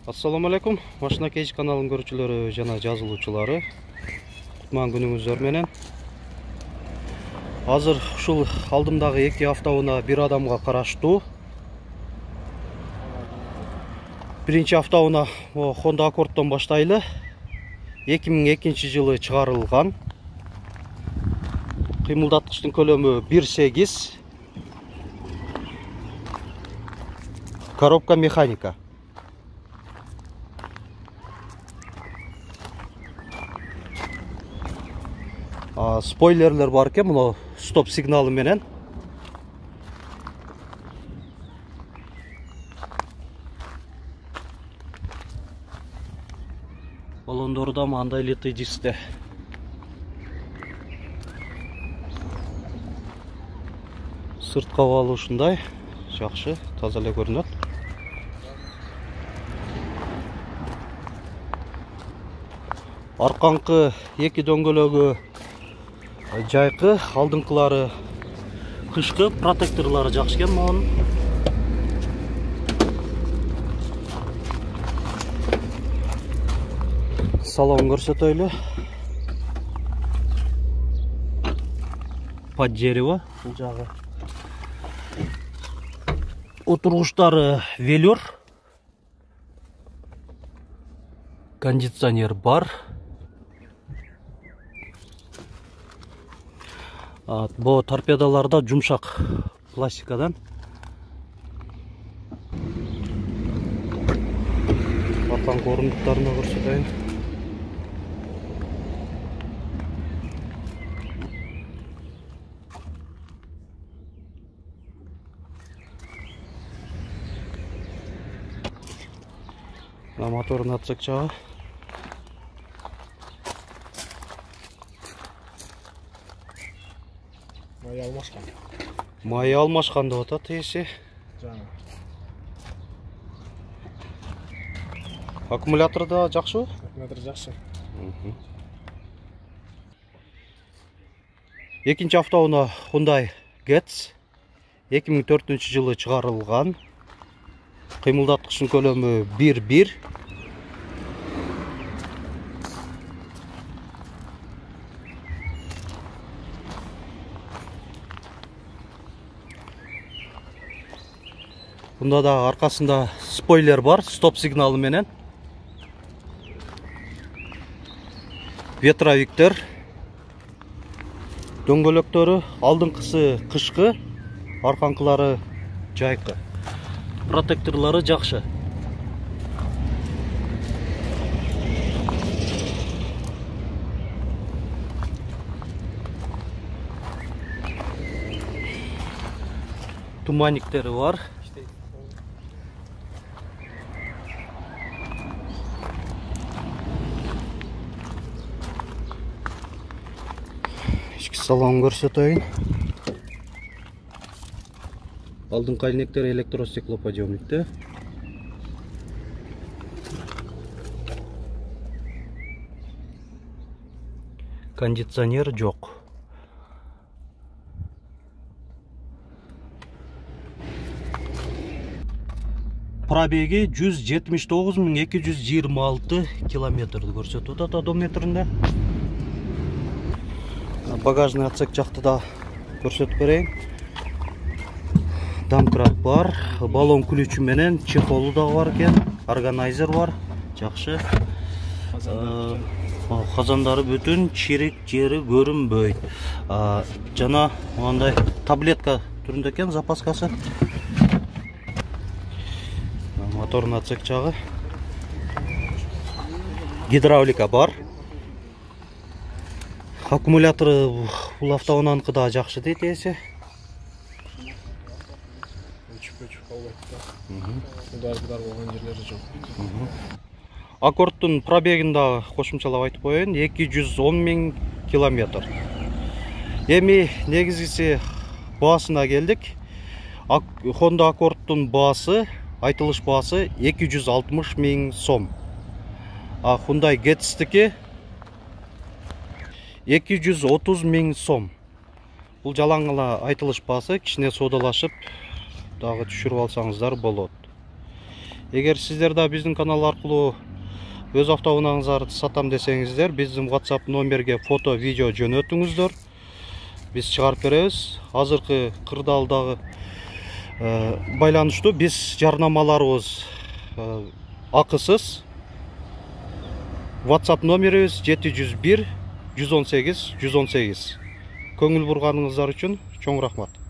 Assalamu alaikum. Машина Кейж каналын көрүүчүлөрү жана жазылуучулары. Кутман күнүңүздөр менен. Азыр ушул алдымдагы 2 автоунаа бир адамга караштуу. Биринчи автоунаа Honda Accordдон баштайлы. 2002-жылы чыгарылган. Кыймылдаткычтын көлөмү 1.8. Коробка механика. Спойлерлер бар экен, мына стоп сигналы менен. Балондору да мындай литый дисте. Сырт кабалы ушундай, жакшы, таза эле көрүнөт. Арканкы эки дөңгөлөгү жайкы, алдыңкылары кышкы, протекторлары жакшы экен могун. Салон көрсөтөйлү. Под дерево бул жагы. Отургучтары велюр. Кондиционер бар. Бу торпедаларда жумшак пластикадан. Артаңкы орындуктарына көрсөтөйүн. Моторун атсак жагы. Майы алмашкан деп атат ээси. Аккумулятор да жакшы? Аккумулятор жакшы. Экинчи автоунаа Hyundai Getz 2004-жылы чыгарылган. Кыймылдаткычтын көлөмү 1.1. Бунда да аркасында спойлер бар, стоп сигналы менен. Ветровиктер. Дөңгөлөктөрү алдыңкысы кышкы, арканкылары жайкы. Протекторлары жакшы. Туманниктери бар. Салон көрсөтөйүн. Алдыңкы айнектер электростеклоподъемникте. Кондиционер жок. Пробеги 179.226 километрди көрсөтүп атат одометринде. Багажный отсек жакты да көрсөтүп берейин. Домкрат бар, баллон ключу менен чехолу да бар экен, органайзер бар, жакшы. Казандары бүтүн, чирик жери көрүнбөйт. Жана мындай таблетка түрүндө экен запаскасы. Моторун отсек жагы. Гидравлика бар. Аккумуляторы бул автоунааныкы да жакшы дейт ээси. Аккордтун пробегин да кошумчалап айтып коеюн, 210.000 километр. Эми негизгиси баасына келдик. Honda Accordдун баасы, айтылыш баасы 260.000 сом. Hyundai Getz'tики 230.000 сом. Бул жалаң гана айтылыш баасы, кичине соодалашып дагы түшүрүп алсаңыздар болот. Егер сіздер да біздің канал арқылы өз автоунааңыздарды сатам десеңіздер, біздің WhatsApp номерге фото, видео жөнөтүңүздөр. Біз шығарып беребиз. Азыркы кырдаалдагы байланыштуу біз жарнамаларыбыз акысыз. WhatsApp номерибиз 701 118 118. Көңүл бурганыңыздар үчүн чоң рахмат.